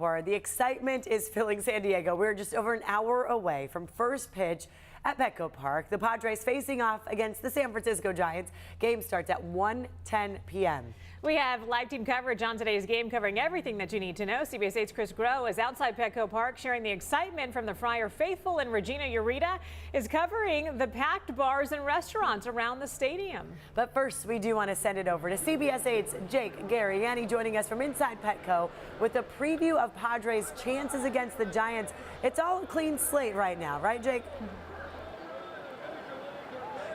The excitement is filling San Diego. We're just over an hour away from first pitch at Petco Park. The Padres facing off against the San Francisco Giants. Game starts at 1:10 p.m. We have live team coverage on today's game, covering everything that you need to know. CBS 8's Chris Groh is outside Petco Park sharing the excitement from the Friar faithful, and Regina Ureta is covering the packed bars and restaurants around the stadium. But first, we do want to send it over to CBS 8's Jake Garriani, joining us from inside Petco with a preview of Padres' chances against the Giants. It's all a clean slate right now, right, Jake?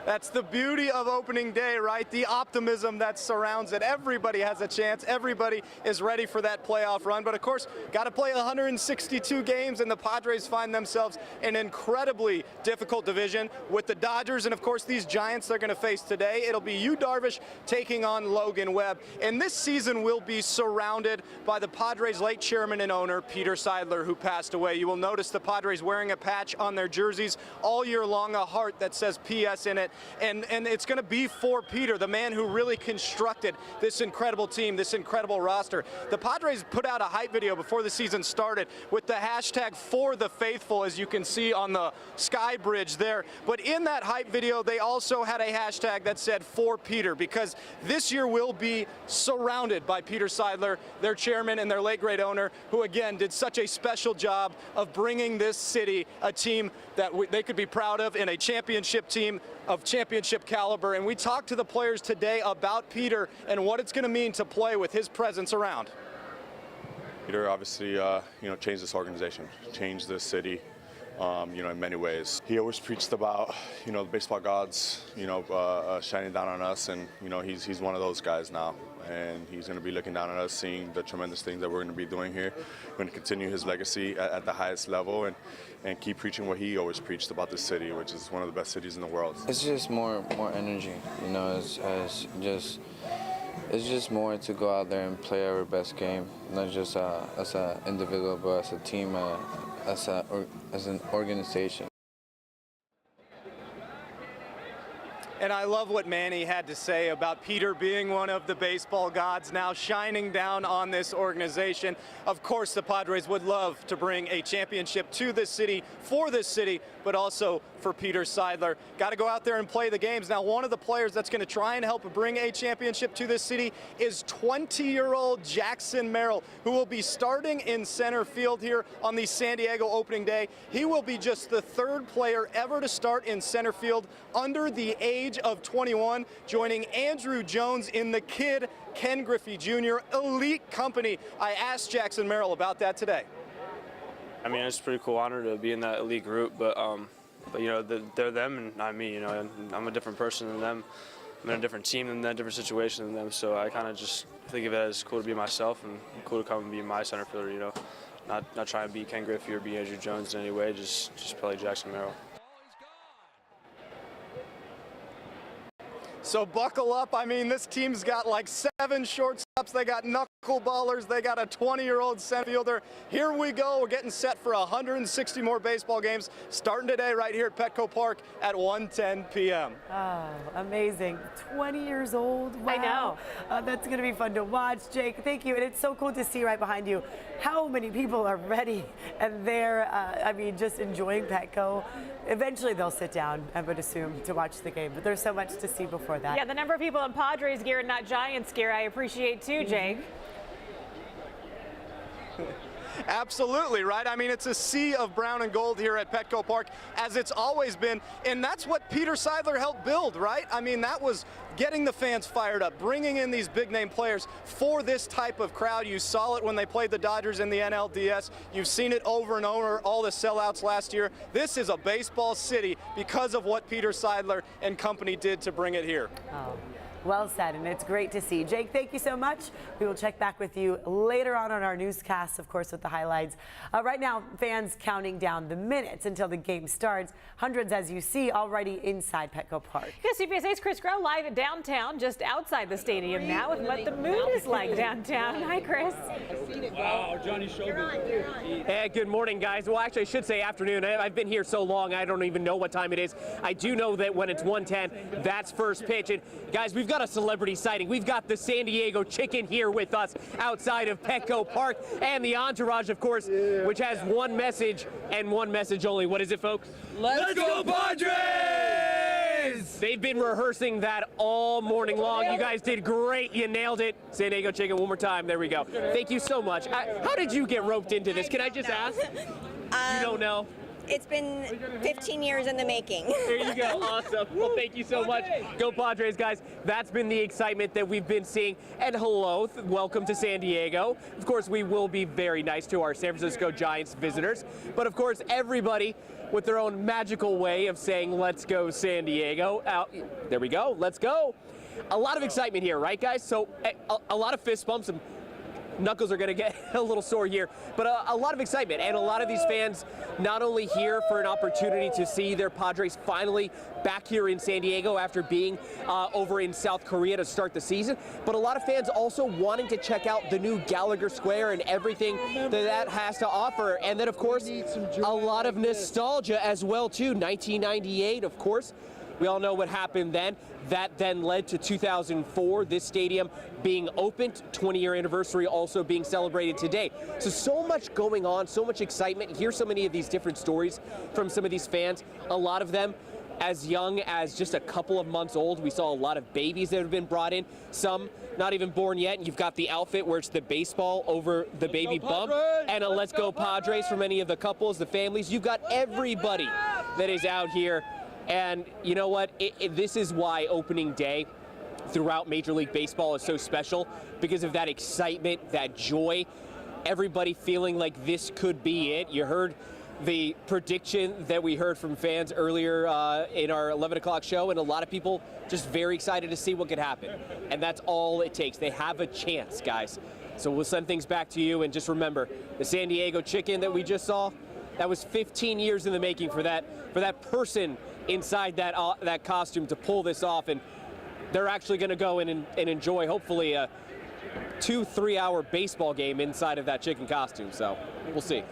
That's the beauty of opening day, right? The optimism that surrounds it. Everybody has a chance. Everybody is ready for that playoff run. But of course, got to play 162 games, and the Padres find themselves in an incredibly difficult division with the Dodgers and, of course, these Giants they're going to face today. It'll be Yu Darvish taking on Logan Webb. And this season will be surrounded by the Padres' late chairman and owner, Peter Seidler, who passed away. You will notice the Padres wearing a patch on their jerseys all year long, a heart that says PS in it. And it's going to be for Peter, the man who really constructed this incredible team, this incredible roster. The Padres put out a hype video before the season started with the hashtag For the Faithful, as you can see on the sky bridge there. But in that hype video, they also had a hashtag that said For Peter, because this year will be surrounded by Peter Seidler, their chairman and their late great owner, who again did such a special job of bringing this city a team that they could be proud of, in a championship team of championship caliber. And we talked to the players today about Peter and what it's going to mean to play with his presence around. Peter obviously, changed this organization, changed this city, in many ways. He always preached about, the baseball gods, shining down on us, and, he's one of those guys now. And he's going to be looking down on us, seeing the tremendous things that we're going to be doing here. We're going to continue his legacy at the highest level and keep preaching what he always preached about this city, which is one of the best cities in the world. It's just more energy, it's just more to go out there and play our best game, not just as an individual, but as a team, as an organization. And I love what Manny had to say about Peter being one of the baseball gods now shining down on this organization. Of course, the Padres would love to bring a championship to this city, for this city, but also for Peter Seidler. Got to go out there and play the games. Now, one of the players that's going to try and help bring a championship to this city is 20-year-old Jackson Merrill, who will be starting in center field here on the San Diego opening day. He will be just the third player ever to start in center field under the age of 21, joining Andrew Jones in the kid Ken Griffey Jr. elite company. I asked Jackson Merrill about that today. I mean, it's a pretty cool honor to be in that elite group, but they're them and not me. I'm a different person than them. I'm in a different team than them, a different situation than them. So I kind of just think of it as cool to be myself and cool to come and be my center fielder. Not trying to be Ken Griffey or be Andrew Jones in any way. Just play Jackson Merrill. So buckle up. I mean, this team's got like 7 shortstops. They got knuckleballers. They got a 20-year-old center fielder. Here we go. We're getting set for 160 more baseball games starting today right here at Petco Park at 1:10 p.m. Oh, amazing. 20 years old. Wow. I know. That's going to be fun to watch. Jake, thank you. And it's so cool to see right behind you how many people are ready and they're, just enjoying Petco. Eventually they'll sit down, I would assume, to watch the game. But there's so much to see before that. Yeah, the number of people in Padres gear and not Giants gear, I appreciate too, Jake. Absolutely, right? I mean, it's a sea of brown and gold here at Petco Park, as it's always been, and that's what Peter Seidler helped build, right? I mean, that was getting the fans fired up, bringing in these big-name players for this type of crowd. You saw it when they played the Dodgers in the NLDS. You've seen it over and over, all the sellouts last year. This is a baseball city because of what Peter Seidler and company did to bring it here. Oh. Well said, and it's great to see. Jake, thank you so much. We will check back with you later on our newscast, of course, with the highlights. Right now, fans counting down the minutes until the game starts. Hundreds, as you see, already inside Petco Park. Yeah, CBS 8's Chris Groh live at downtown, just outside the stadium now, with what the mood is like downtown. Hi, Chris. Wow, Johnny showed Hey, good morning, guys. Well, actually, I should say afternoon. I've been here so long, I don't even know what time it is. I do know that when it's 1:10, that's first pitch. And guys, we've got got a celebrity sighting. We've got the San Diego Chicken here with us outside of Petco Park, and the entourage, of course, which has one message and one message only. What is it, folks? Let's go Padres! They've been rehearsing that all morning long. You guys did great. You nailed it. San Diego Chicken, one more time. There we go. Thank you so much. How did you get roped into this? Can I just ask? You don't know? It's been 15 years in the making. There you go. Awesome. Well, thank you so much. Go Padres, guys. That's been the excitement that we've been seeing. And hello, welcome to San Diego. Of course, we will be very nice to our San Francisco Giants visitors. But of course, everybody with their own magical way of saying, let's go San Diego. There we go. Let's go. A lot of excitement here, right, guys? So a lot of fist bumps and knuckles are going to get a little sore here, but a lot of excitement, and a lot of these fans not only here for an opportunity to see their Padres finally back here in San Diego after being over in South Korea to start the season, but a lot of fans also wanting to check out the new Gallagher Square and everything that has to offer, and then of course a lot of nostalgia as well too. 1998, of course. We all know what happened then. That then led to 2004, this stadium being opened, 20-year anniversary also being celebrated today. So much going on, so much excitement. Hear so many of these different stories from some of these fans. A lot of them as young as just a couple of months old. We saw a lot of babies that have been brought in, some not even born yet. And you've got the outfit where it's the baseball over the baby bump and a Let's Go Padres for many of the couples, the families. You've got everybody that is out here. And you know what? This is why opening day throughout Major League Baseball is so special, because of that excitement, that joy, everybody feeling like this could be it. You heard the prediction that we heard from fans earlier in our 11 o'clock show, and a lot of people just very excited to see what could happen. And that's all it takes. They have a chance, guys. So we'll send things back to you, and just remember, the San Diego Chicken that we just saw, that was 15 years in the making for that person inside that costume to pull this off, and they're actually going to go in and enjoy hopefully a 2-3 hour baseball game inside of that chicken costume. So we'll see.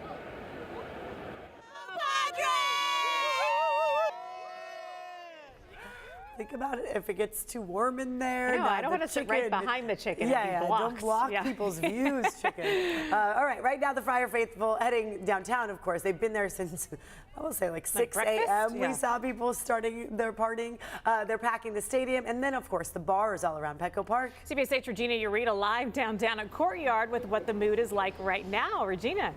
Think about it. If it gets too warm in there, I don't want to sit right behind the chicken. Yeah, don't block people's views, chicken. All right now the Friar Faithful heading downtown, of course. They've been there since, I will say, like 6 a.m. We saw people starting their partying. They're packing the stadium. And then, of course, the bars all around Petco Park. CBS 8's Regina Ureta live downtown at Courtyard with what the mood is like right now. Regina.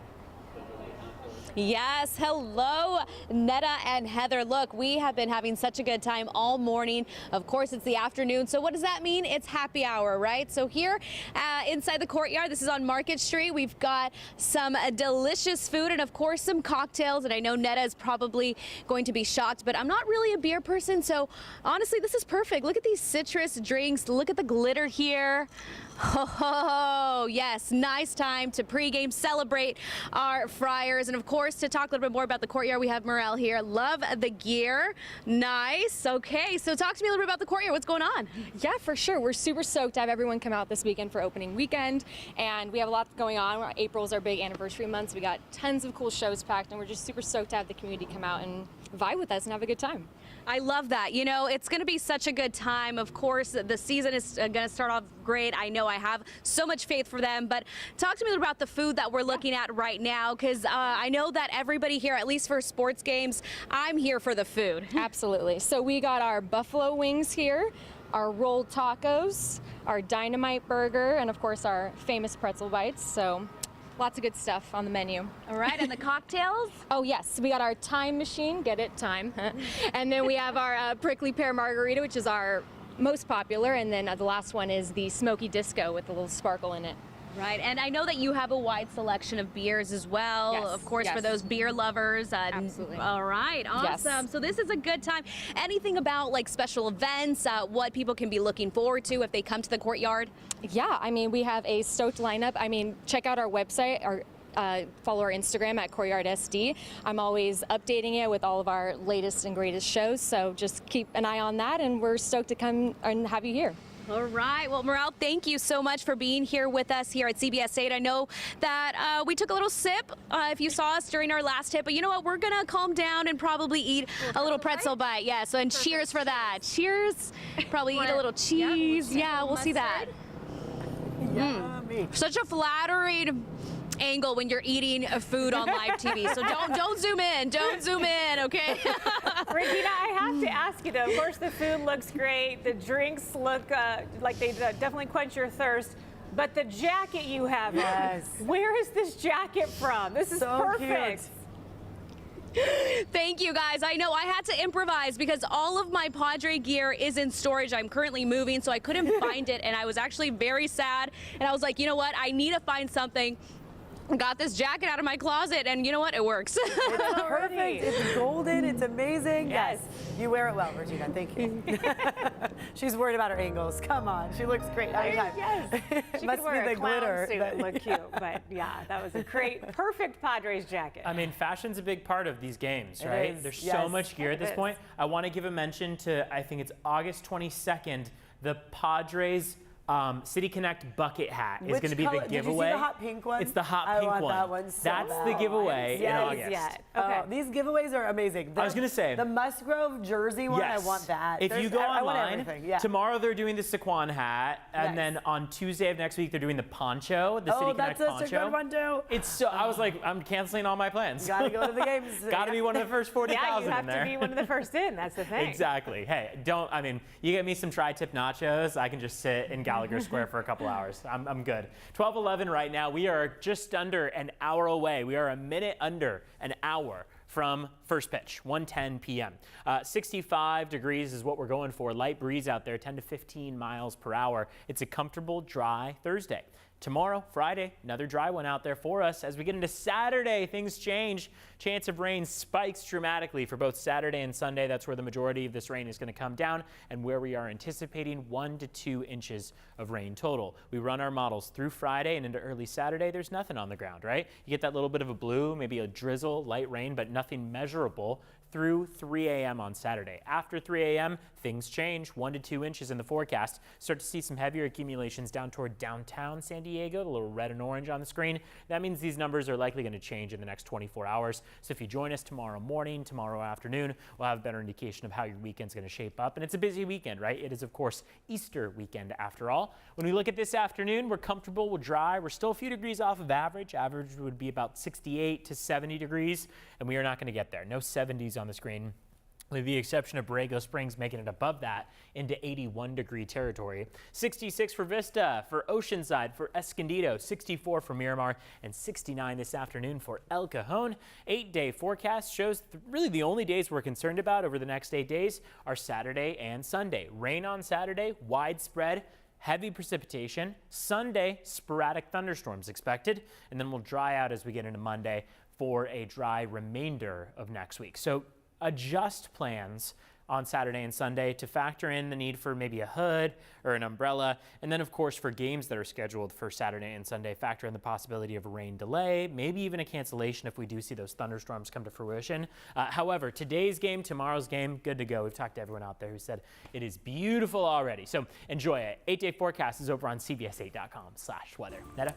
Yes, hello, Netta and Heather. Look, we have been having such a good time all morning. Of course, it's the afternoon. So what does that mean? It's happy hour, right? So here inside the Courtyard, this is on Market Street. We've got some delicious food and, of course, some cocktails. And I know Netta is probably going to be shocked, but I'm not really a beer person. So honestly, this is perfect. Look at these citrus drinks. Look at the glitter here. Oh, yes, nice time to pregame, celebrate our Friars. And of course, to talk a little bit more about the Courtyard, we have Morel here. Love the gear. Nice. Okay, so talk to me a little bit about the Courtyard. What's going on? Yeah, for sure. We're super stoked to have everyone come out this weekend for opening weekend. And we have a lot going on. April is our big anniversary month, so we got tons of cool shows packed. And we're just super stoked to have the community come out and vibe with us and have a good time. I love that. You know, it's going to be such a good time. Of course, the season is going to start off great. I know I have so much faith for them. But talk to me about the food that we're looking at right now, because I know that everybody here, at least for sports games, I'm here for the food. Absolutely. So we got our buffalo wings here, our rolled tacos, our dynamite burger, and of course our famous pretzel bites. So lots of good stuff on the menu. All right, and the cocktails? Oh yes, we got our time machine, get it, time. And then we have our prickly pear margarita, which is our most popular, and then the last one is the smoky disco with a little sparkle in it. Right, and I know that you have a wide selection of beers as well, yes, of course, yes. for those beer lovers. Absolutely. All right, awesome. Yes. So this is a good time. Anything about like special events, what people can be looking forward to if they come to the Courtyard? Yeah, I mean, we have a stoked lineup. I mean, check out our website, follow our Instagram at Courtyard SD. I'm always updating it with all of our latest and greatest shows, so just keep an eye on that, and we're stoked to come and have you here. All right. Well, Morale, thank you so much for being here with us here at CBS 8. I know that we took a little sip if you saw us during our last hit, but you know what? We're going to calm down and probably eat a little pretzel bite. Yeah, so and cheers for that. Cheers. Probably eat a little cheese. Yeah, we'll see that. Such a flattering angle when you're eating a food on live TV. So don't zoom in. Don't zoom in, okay? Regina, I have to ask you though, of course the food looks great, the drinks look like they definitely quench your thirst, but the jacket you have on, where is this jacket from? This is so perfect. Cute. Thank you, guys. I know I had to improvise because all of my Padre gear is in storage. I'm currently moving, so I couldn't find it, and I was actually very sad. And I was like, you know what? I need to find something. Got this jacket out of my closet, and you know what? It works. It's perfect. It's golden. It's amazing. Yes. You wear it well, Regina. Thank you. She's worried about her angles. Come on. She looks great every time. Yes. She Must could wear be a the clown glitter. suit and look cute. But yeah, that was a great, perfect Padres jacket. I mean, fashion's a big part of these games, right? is, There's yes. so much gear at this point. I want to give a mention to, I think it's August 22nd, the Padres City Connect bucket hat is going to be the giveaway. Did you see the hot pink one? It's the hot pink one. I want that one so That's bad. the giveaway in August. Okay. These giveaways are amazing. I was going to say. The Musgrove jersey one, Yes. I want that. If you go I want online, everything. Yeah. tomorrow they're doing the Saquon hat, and then on Tuesday of next week they're doing the poncho, the City Connect poncho. Oh, that's such a good one too. It's so, I was like, I'm canceling all my plans. Gotta go to the games. Gotta be one of the first 40,000 you have in there. to be one of the first in. That's the thing. Exactly. Hey, I mean, you get me some tri-tip nachos, I can just sit in Gallagher Square for a couple hours. I'm good. 12:11 right now. We are just under an hour away. We are a minute under an hour from first pitch, 1:10 p.m. 65 degrees is what we're going for. Light breeze out there, 10 to 15 miles per hour. It's a comfortable, dry Thursday. Tomorrow, Friday, another dry one out there for us. As we get into Saturday, things change. Chance of rain spikes dramatically for both Saturday and Sunday. That's where the majority of this rain is going to come down and where we are anticipating 1 to 2 inches of rain total. We run our models through Friday and into early Saturday. There's nothing on the ground, right? You get that little bit of a blue, maybe a drizzle, light rain, but nothing measurable through 3 a.m. on Saturday. After 3 a.m., things change. 1 to 2 inches in the forecast. Start to see some heavier accumulations down toward downtown San Diego, the little red and orange on the screen. That means these numbers are likely going to change in the next 24 hours. So if you join us tomorrow morning, tomorrow afternoon, we'll have a better indication of how your weekend's going to shape up. And it's a busy weekend, right? It is, of course, Easter weekend after all. When we look at this afternoon, we're comfortable, we're dry. We're still a few degrees off of average. Average would be about 68 to 70 degrees, and we are not going to get there. No 70s on the screen, with the exception of Borrego Springs making it above that into 81-degree territory. 66 for Vista, for Oceanside, for Escondido, 64 for Miramar, and 69 this afternoon for El Cajon. 8-day forecast shows really the only days we're concerned about over the next 8 days are Saturday and Sunday. Rain on Saturday, widespread, heavy precipitation. Sunday, sporadic thunderstorms expected, and then we'll dry out as we get into Monday for a dry remainder of next week. So adjust plans on Saturday and Sunday to factor in the need for maybe a hood or an umbrella. And then, of course, for games that are scheduled for Saturday and Sunday, factor in the possibility of a rain delay, maybe even a cancellation if we do see those thunderstorms come to fruition. However, today's game, tomorrow's game, good to go. We've talked to everyone out there who said it is beautiful already. So enjoy it. 8-day forecast is over on CBS8.com/weather. Netta?